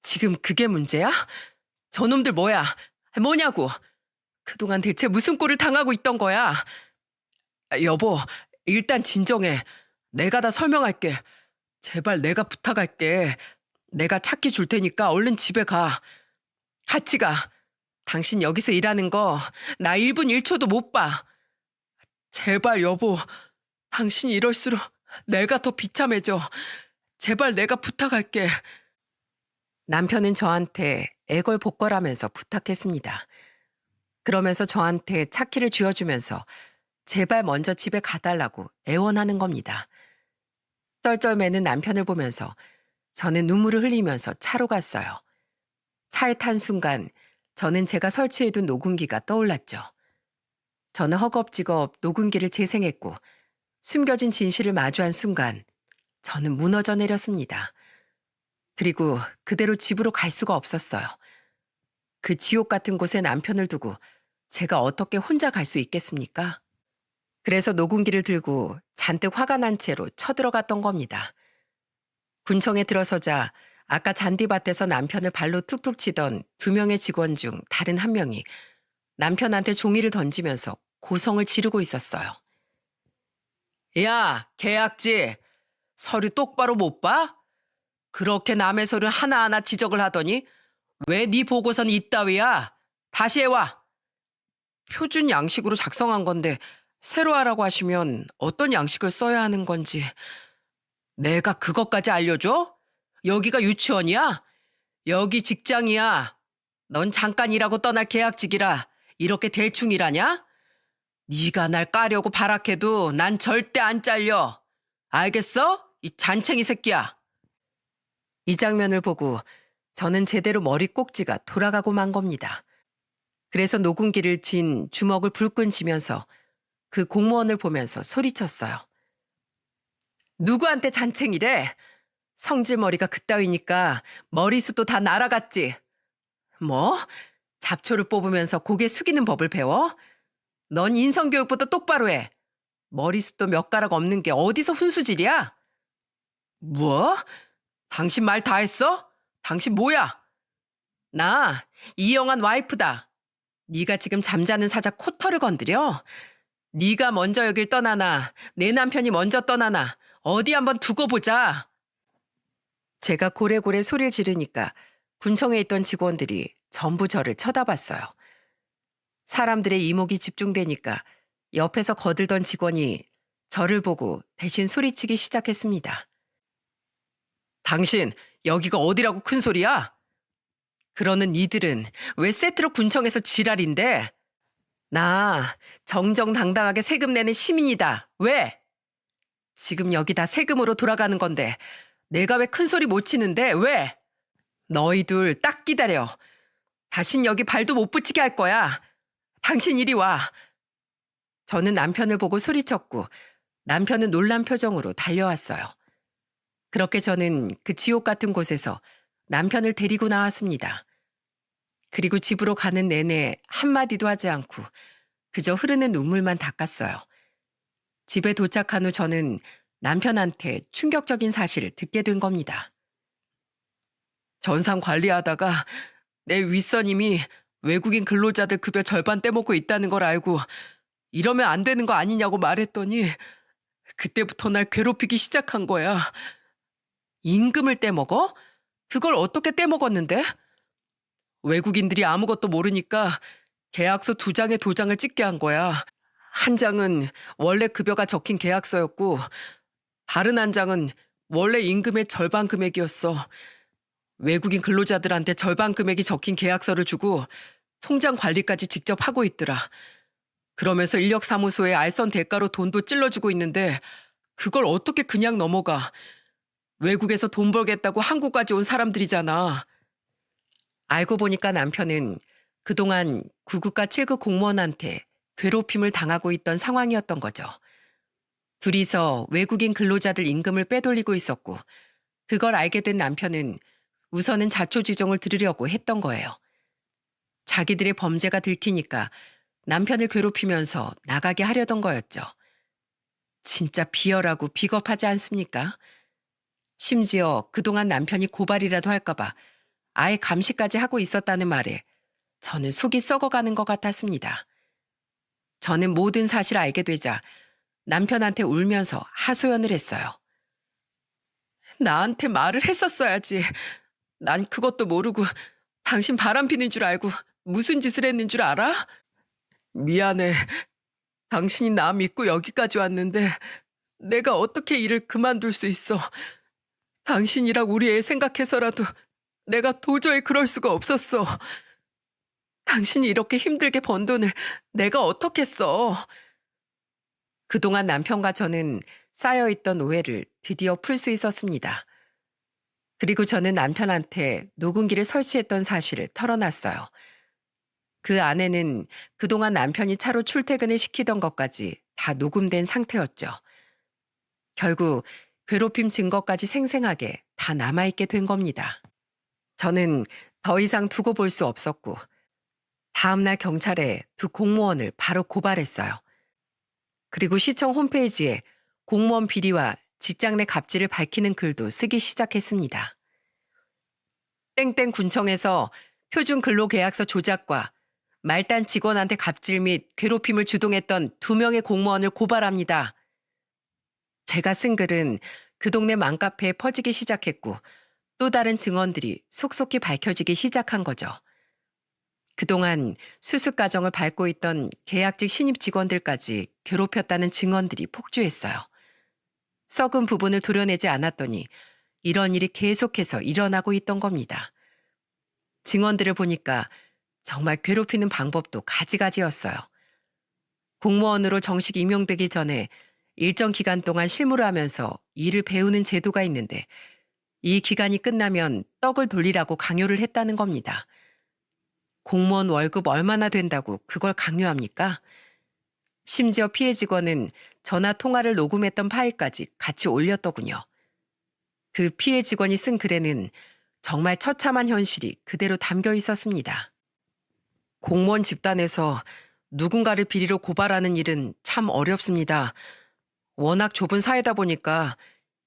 지금 그게 문제야? 저놈들 뭐냐고. 그동안 대체 무슨 꼴을 당하고 있던 거야? 여보, 일단 진정해. 내가 다 설명할게. 제발 내가 부탁할게. 내가 차키 줄 테니까 얼른 집에 가. 같이 가. 당신 여기서 일하는 거 나 1분 1초도 못 봐. 제발 여보, 당신이 이럴수록 내가 더 비참해져. 제발 내가 부탁할게. 남편은 저한테 애걸복걸하면서 부탁했습니다. 그러면서 저한테 차키를 쥐어주면서 제발 먼저 집에 가달라고 애원하는 겁니다. 쩔쩔매는 남편을 보면서 저는 눈물을 흘리면서 차로 갔어요. 차에 탄 순간 저는 제가 설치해둔 녹음기가 떠올랐죠. 저는 허겁지겁 녹음기를 재생했고 숨겨진 진실을 마주한 순간 저는 무너져 내렸습니다. 그리고 그대로 집으로 갈 수가 없었어요. 그 지옥 같은 곳에 남편을 두고 제가 어떻게 혼자 갈 수 있겠습니까? 그래서 녹음기를 들고 잔뜩 화가 난 채로 쳐들어갔던 겁니다. 군청에 들어서자 아까 잔디밭에서 남편을 발로 툭툭 치던 2명의 직원 중 다른 한 명이 남편한테 종이를 던지면서 고성을 지르고 있었어요. 야, 계약지. 서류 똑바로 못 봐? 그렇게 남의 서류 하나하나 지적을 하더니 왜 네 보고서는 이따위야? 다시 해와. 표준 양식으로 작성한 건데 새로 하라고 하시면 어떤 양식을 써야 하는 건지. 내가 그것까지 알려줘? 여기가 유치원이야? 여기 직장이야. 넌 잠깐 일하고 떠날 계약직이라 이렇게 대충 일하냐? 네가 날 까려고 발악해도 난 절대 안 잘려. 알겠어? 이 잔챙이 새끼야. 이 장면을 보고 저는 제대로 머리 꼭지가 돌아가고 만 겁니다. 그래서 녹음기를 쥔 주먹을 불끈 쥐면서 그 공무원을 보면서 소리쳤어요. 누구한테 잔챙이래? 성질머리가 그따위니까 머리숱도 다 날아갔지. 뭐? 잡초를 뽑으면서 고개 숙이는 법을 배워? 넌 인성교육부터 똑바로 해. 머리숱도 몇 가락 없는 게 어디서 훈수질이야? 뭐? 당신 말 다 했어? 당신 뭐야? 나 이영환 와이프다. 네가 지금 잠자는 사자 코털을 건드려? 네가 먼저 여길 떠나나 내 남편이 먼저 떠나나 어디 한번 두고 보자. 제가 고래고래 소리를 지르니까 군청에 있던 직원들이 전부 저를 쳐다봤어요. 사람들의 이목이 집중되니까 옆에서 거들던 직원이 저를 보고 대신 소리치기 시작했습니다. 당신 여기가 어디라고 큰 소리야? 그러는 이들은 왜 세트로 군청에서 지랄인데? 나 정정당당하게 세금 내는 시민이다. 왜? 지금 여기 다 세금으로 돌아가는 건데 내가 왜 큰 소리 못 치는데 왜? 너희 둘 딱 기다려. 다신 여기 발도 못 붙이게 할 거야. 당신 이리 와. 저는 남편을 보고 소리쳤고 남편은 놀란 표정으로 달려왔어요. 그렇게 저는 그 지옥 같은 곳에서 남편을 데리고 나왔습니다. 그리고 집으로 가는 내내 한마디도 하지 않고 그저 흐르는 눈물만 닦았어요. 집에 도착한 후 저는 남편한테 충격적인 사실을 듣게 된 겁니다. 전상 관리하다가 내 윗선임이 외국인 근로자들 급여 절반 떼먹고 있다는 걸 알고 이러면 안 되는 거 아니냐고 말했더니 그때부터 날 괴롭히기 시작한 거야. 임금을 떼먹어? 그걸 어떻게 떼먹었는데? 외국인들이 아무것도 모르니까 계약서 2장에 도장을 찍게 한 거야. 한 장은 원래 급여가 적힌 계약서였고 다른 한 장은 원래 임금의 절반 금액이었어. 외국인 근로자들한테 절반 금액이 적힌 계약서를 주고 통장 관리까지 직접 하고 있더라. 그러면서 인력사무소에 알선 대가로 돈도 찔러주고 있는데 그걸 어떻게 그냥 넘어가. 외국에서 돈 벌겠다고 한국까지 온 사람들이잖아. 알고 보니까 남편은 그동안 9급과 7급 공무원한테 괴롭힘을 당하고 있던 상황이었던 거죠. 둘이서 외국인 근로자들 임금을 빼돌리고 있었고 그걸 알게 된 남편은 우선은 자초지종을 들으려고 했던 거예요. 자기들의 범죄가 들키니까 남편을 괴롭히면서 나가게 하려던 거였죠. 진짜 비열하고 비겁하지 않습니까? 심지어 그동안 남편이 고발이라도 할까봐 아예 감시까지 하고 있었다는 말에 저는 속이 썩어가는 것 같았습니다. 저는 모든 사실을 알게 되자 남편한테 울면서 하소연을 했어요. 나한테 말을 했었어야지. 난 그것도 모르고 당신 바람 피는 줄 알고 무슨 짓을 했는 줄 알아? 미안해. 당신이 나 믿고 여기까지 왔는데 내가 어떻게 일을 그만둘 수 있어. 당신이랑 우리 애 생각해서라도 내가 도저히 그럴 수가 없었어. 당신이 이렇게 힘들게 번 돈을 내가 어떻게 써. 그동안 남편과 저는 쌓여있던 오해를 드디어 풀 수 있었습니다. 그리고 저는 남편한테 녹음기를 설치했던 사실을 털어놨어요. 그 안에는 그동안 남편이 차로 출퇴근을 시키던 것까지 다 녹음된 상태였죠. 결국 괴롭힘 증거까지 생생하게 다 남아있게 된 겁니다. 저는 더 이상 두고 볼 수 없었고 다음날 경찰에 두 공무원을 바로 고발했어요. 그리고 시청 홈페이지에 공무원 비리와 직장 내 갑질을 밝히는 글도 쓰기 시작했습니다. 땡땡 군청에서 표준 근로계약서 조작과 말단 직원한테 갑질 및 괴롭힘을 주동했던 2명의 공무원을 고발합니다. 제가 쓴 글은 그 동네 맘카페에 퍼지기 시작했고 또 다른 증언들이 속속히 밝혀지기 시작한 거죠. 그동안 수습 과정을 밟고 있던 계약직 신입 직원들까지 괴롭혔다는 증언들이 폭주했어요. 썩은 부분을 도려내지 않았더니 이런 일이 계속해서 일어나고 있던 겁니다. 증언들을 보니까 정말 괴롭히는 방법도 가지가지였어요. 공무원으로 정식 임용되기 전에 일정 기간 동안 실무를 하면서 일을 배우는 제도가 있는데 이 기간이 끝나면 떡을 돌리라고 강요를 했다는 겁니다. 공무원 월급 얼마나 된다고 그걸 강요합니까? 심지어 피해 직원은 전화 통화를 녹음했던 파일까지 같이 올렸더군요. 그 피해 직원이 쓴 글에는 정말 처참한 현실이 그대로 담겨 있었습니다. 공무원 집단에서 누군가를 비리로 고발하는 일은 참 어렵습니다. 워낙 좁은 사회다 보니까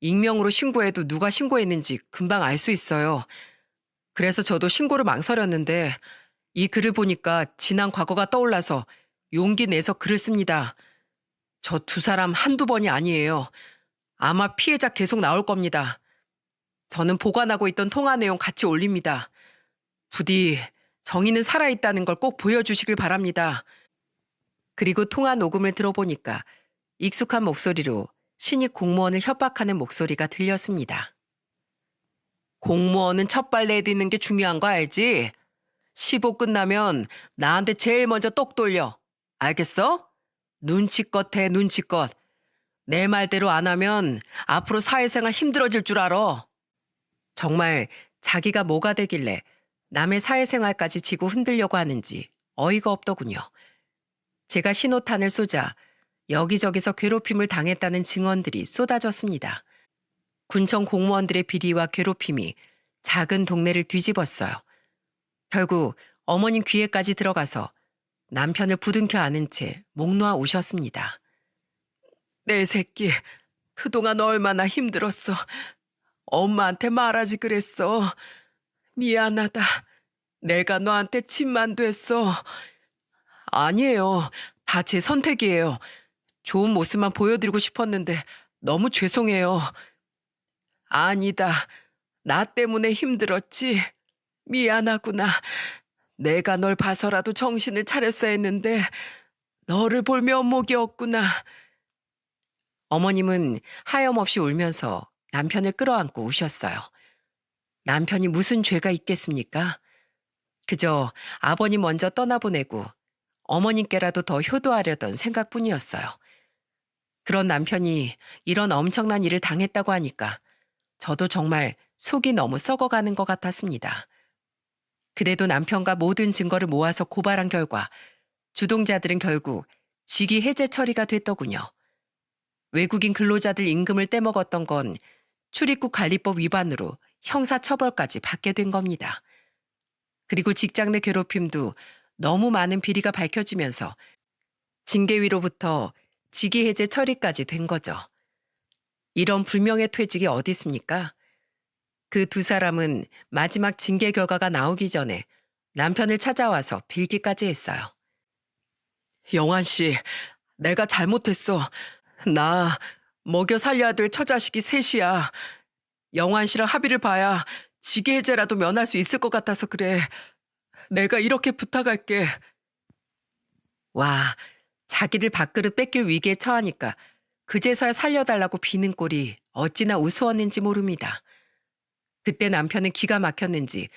익명으로 신고해도 누가 신고했는지 금방 알 수 있어요. 그래서 저도 신고를 망설였는데 이 글을 보니까 지난 과거가 떠올라서 용기 내서 글을 씁니다. 저 2사람 한두 번이 아니에요. 아마 피해자 계속 나올 겁니다. 저는 보관하고 있던 통화 내용 같이 올립니다. 부디 정의는 살아있다는 걸 꼭 보여주시길 바랍니다. 그리고 통화 녹음을 들어보니까 익숙한 목소리로 신입 공무원을 협박하는 목소리가 들렸습니다. 공무원은 첫 발 내딛는 게 중요한 거 알지? 15 끝나면 나한테 제일 먼저 똑 돌려. 알겠어? 눈치껏 해, 눈치껏. 내 말대로 안 하면 앞으로 사회생활 힘들어질 줄 알아. 정말 자기가 뭐가 되길래 남의 사회생활까지 지고 흔들려고 하는지 어이가 없더군요. 제가 신호탄을 쏘자 여기저기서 괴롭힘을 당했다는 증언들이 쏟아졌습니다. 군청 공무원들의 비리와 괴롭힘이 작은 동네를 뒤집었어요. 결국 어머님 귀에까지 들어가서 남편을 부둥켜 안은 채 목 놓아 우셨습니다. 내 새끼, 그동안 얼마나 힘들었어. 엄마한테 말하지 그랬어. 미안하다. 내가 너한테 침만 됐어. 아니에요. 다 제 선택이에요. 좋은 모습만 보여드리고 싶었는데 너무 죄송해요. 아니다. 나 때문에 힘들었지. 미안하구나. 내가 널 봐서라도 정신을 차렸어야 했는데 너를 볼 면목이 없구나. 어머님은 하염없이 울면서 남편을 끌어안고 우셨어요. 남편이 무슨 죄가 있겠습니까? 그저 아버님 먼저 떠나보내고 어머님께라도 더 효도하려던 생각뿐이었어요. 그런 남편이 이런 엄청난 일을 당했다고 하니까 저도 정말 속이 너무 썩어가는 것 같았습니다. 그래도 남편과 모든 증거를 모아서 고발한 결과 주동자들은 결국 직위 해제 처리가 됐더군요. 외국인 근로자들 임금을 떼먹었던 건 출입국 관리법 위반으로 형사처벌까지 받게 된 겁니다. 그리고 직장 내 괴롭힘도 너무 많은 비리가 밝혀지면서 징계위로부터 직위 해제 처리까지 된 거죠. 이런 불명예 퇴직이 어디 있습니까? 그 두 사람은 마지막 징계 결과가 나오기 전에 남편을 찾아와서 빌기까지 했어요. 영환 씨, 내가 잘못했어. 나 먹여 살려야 될 처자식이 셋이야. 영환 씨랑 합의를 봐야 직위 해제라도 면할 수 있을 것 같아서 그래. 내가 이렇게 부탁할게. 와, 자기들 밥그릇 뺏길 위기에 처하니까 그제서야 살려달라고 비는 꼴이 어찌나 우스웠는지 모릅니다. 그때 남편은 기가 막혔는지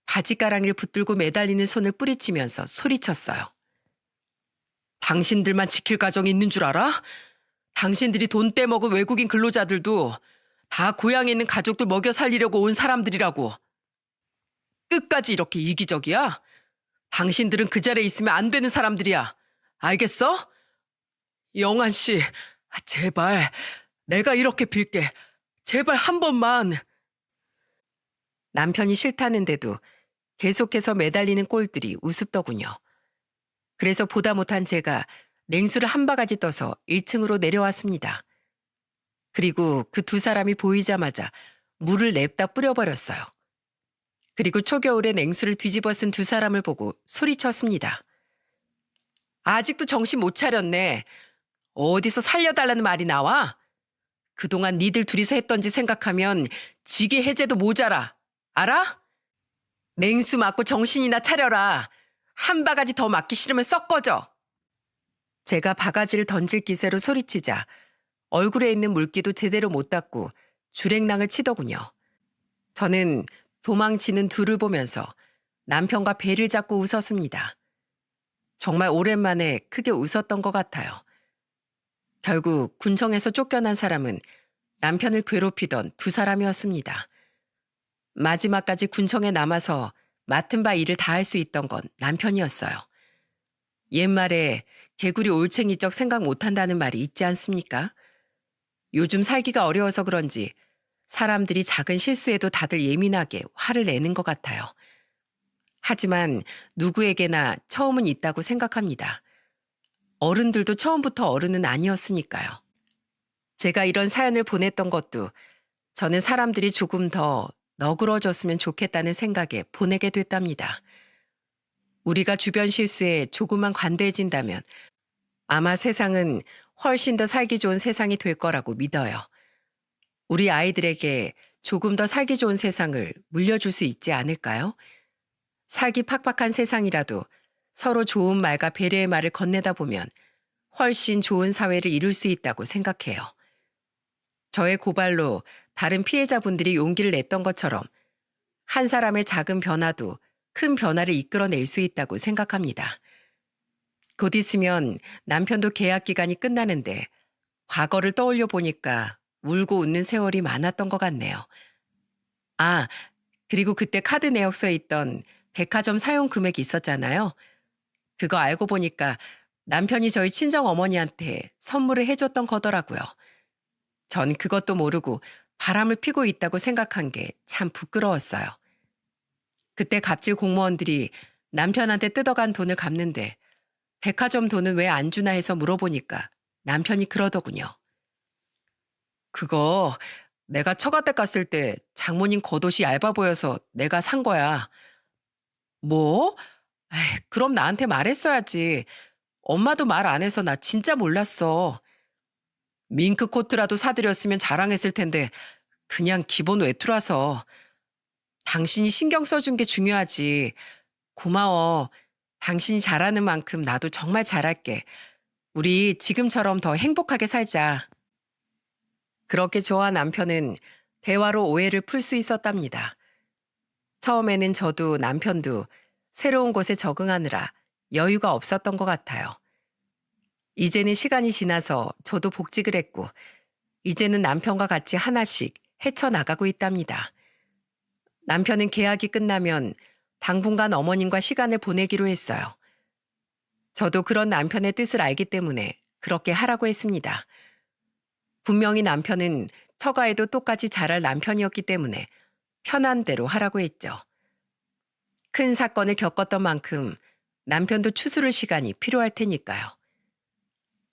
바지가랑이를 붙들고 매달리는 손을 뿌리치면서 소리쳤어요. 당신들만 지킬 가정이 있는 줄 알아? 당신들이 돈 떼먹은 외국인 근로자들도 다 고향에 있는 가족들 먹여 살리려고 온 사람들이라고. 끝까지 이렇게 이기적이야? 당신들은 그 자리에 있으면 안 되는 사람들이야. 알겠어? 영환 씨, 제발 내가 이렇게 빌게. 제발 한 번만. 남편이 싫다는데도 계속해서 매달리는 꼴들이 우습더군요. 그래서 보다 못한 제가 냉수를 한 바가지 떠서 1층으로 내려왔습니다. 그리고 그 두 사람이 보이자마자 물을 냅다 뿌려버렸어요. 그리고 초겨울에 냉수를 뒤집어 쓴 두 사람을 보고 소리쳤습니다. 아직도 정신 못 차렸네. 어디서 살려달라는 말이 나와? 그동안 니들 둘이서 했던 짓 생각하면 직위 해제도 모자라. 알아? 냉수 맞고 정신이나 차려라. 한 바가지 더 맞기 싫으면 썩 꺼져. 제가 바가지를 던질 기세로 소리치자 얼굴에 있는 물기도 제대로 못 닦고 주랭랑을 치더군요. 저는 도망치는 둘을 보면서 남편과 배를 잡고 웃었습니다. 정말 오랜만에 크게 웃었던 것 같아요. 결국 군청에서 쫓겨난 사람은 남편을 괴롭히던 두 사람이었습니다. 마지막까지 군청에 남아서 맡은 바 일을 다 할 수 있던 건 남편이었어요. 옛말에 개구리 올챙이적 생각 못한다는 말이 있지 않습니까? 요즘 살기가 어려워서 그런지 사람들이 작은 실수에도 다들 예민하게 화를 내는 것 같아요. 하지만 누구에게나 처음은 있다고 생각합니다. 어른들도 처음부터 어른은 아니었으니까요. 제가 이런 사연을 보냈던 것도 저는 사람들이 조금 더 너그러졌으면 좋겠다는 생각에 보내게 됐답니다. 우리가 주변 실수에 조금만 관대해진다면 아마 세상은 훨씬 더 살기 좋은 세상이 될 거라고 믿어요. 우리 아이들에게 조금 더 살기 좋은 세상을 물려줄 수 있지 않을까요? 살기 팍팍한 세상이라도 서로 좋은 말과 배려의 말을 건네다 보면 훨씬 좋은 사회를 이룰 수 있다고 생각해요. 저의 고발로 다른 피해자분들이 용기를 냈던 것처럼 한 사람의 작은 변화도 큰 변화를 이끌어낼 수 있다고 생각합니다. 곧 있으면 남편도 계약 기간이 끝나는데 과거를 떠올려 보니까 울고 웃는 세월이 많았던 것 같네요. 아, 그리고 그때 카드 내역서에 있던 백화점 사용 금액이 있었잖아요. 그거 알고 보니까 남편이 저희 친정 어머니한테 선물을 해줬던 거더라고요. 전 그것도 모르고 바람을 피고 있다고 생각한 게 참 부끄러웠어요. 그때 갑질 공무원들이 남편한테 뜯어간 돈을 갚는데 백화점 돈은 왜 안 주나 해서 물어보니까 남편이 그러더군요. 그거 내가 처가댁 갔을 때 장모님 겉옷이 얇아 보여서 내가 산 거야. 뭐? 에이, 그럼 나한테 말했어야지. 엄마도 말 안 해서 나 진짜 몰랐어. 밍크 코트라도 사드렸으면 자랑했을 텐데 그냥 기본 외투라서. 당신이 신경 써준 게 중요하지. 고마워. 당신이 잘하는 만큼 나도 정말 잘할게. 우리 지금처럼 더 행복하게 살자. 그렇게 저와 남편은 대화로 오해를 풀 수 있었답니다. 처음에는 저도 남편도 새로운 곳에 적응하느라 여유가 없었던 것 같아요. 이제는 시간이 지나서 저도 복직을 했고, 이제는 남편과 같이 하나씩 헤쳐나가고 있답니다. 남편은 계약이 끝나면 당분간 어머님과 시간을 보내기로 했어요. 저도 그런 남편의 뜻을 알기 때문에 그렇게 하라고 했습니다. 분명히 남편은 처가에도 똑같이 잘할 남편이었기 때문에 편한 대로 하라고 했죠. 큰 사건을 겪었던 만큼 남편도 추스를 시간이 필요할 테니까요.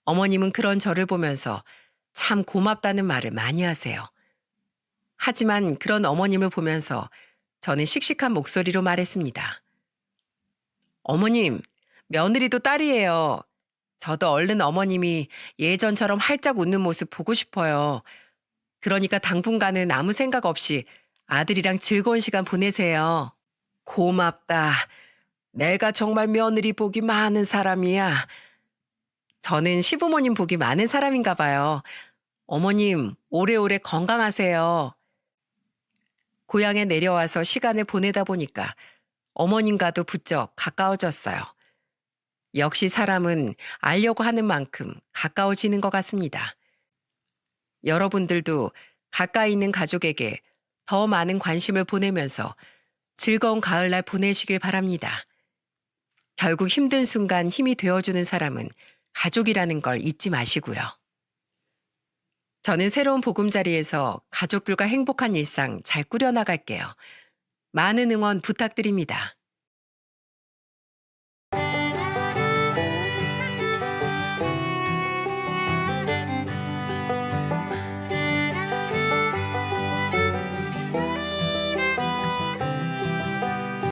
어머님은 그런 저를 보면서 참 고맙다는 말을 많이 하세요. 하지만 그런 어머님을 보면서 저는 씩씩한 목소리로 말했습니다. 어머님, 며느리도 딸이에요. 저도 얼른 어머님이 예전처럼 활짝 웃는 모습 보고 싶어요. 그러니까 당분간은 아무 생각 없이 아들이랑 즐거운 시간 보내세요. 고맙다. 내가 정말 며느리 복이 많은 사람이야. 저는 시부모님 복이 많은 사람인가 봐요. 어머님, 오래오래 건강하세요. 고향에 내려와서 시간을 보내다 보니까 어머님과도 부쩍 가까워졌어요. 역시 사람은 알려고 하는 만큼 가까워지는 것 같습니다. 여러분들도 가까이 있는 가족에게 더 많은 관심을 보내면서 즐거운 가을날 보내시길 바랍니다. 결국 힘든 순간 힘이 되어주는 사람은 가족이라는 걸 잊지 마시고요. 저는 새로운 보금자리에서 가족들과 행복한 일상 잘 꾸려나갈게요. 많은 응원 부탁드립니다.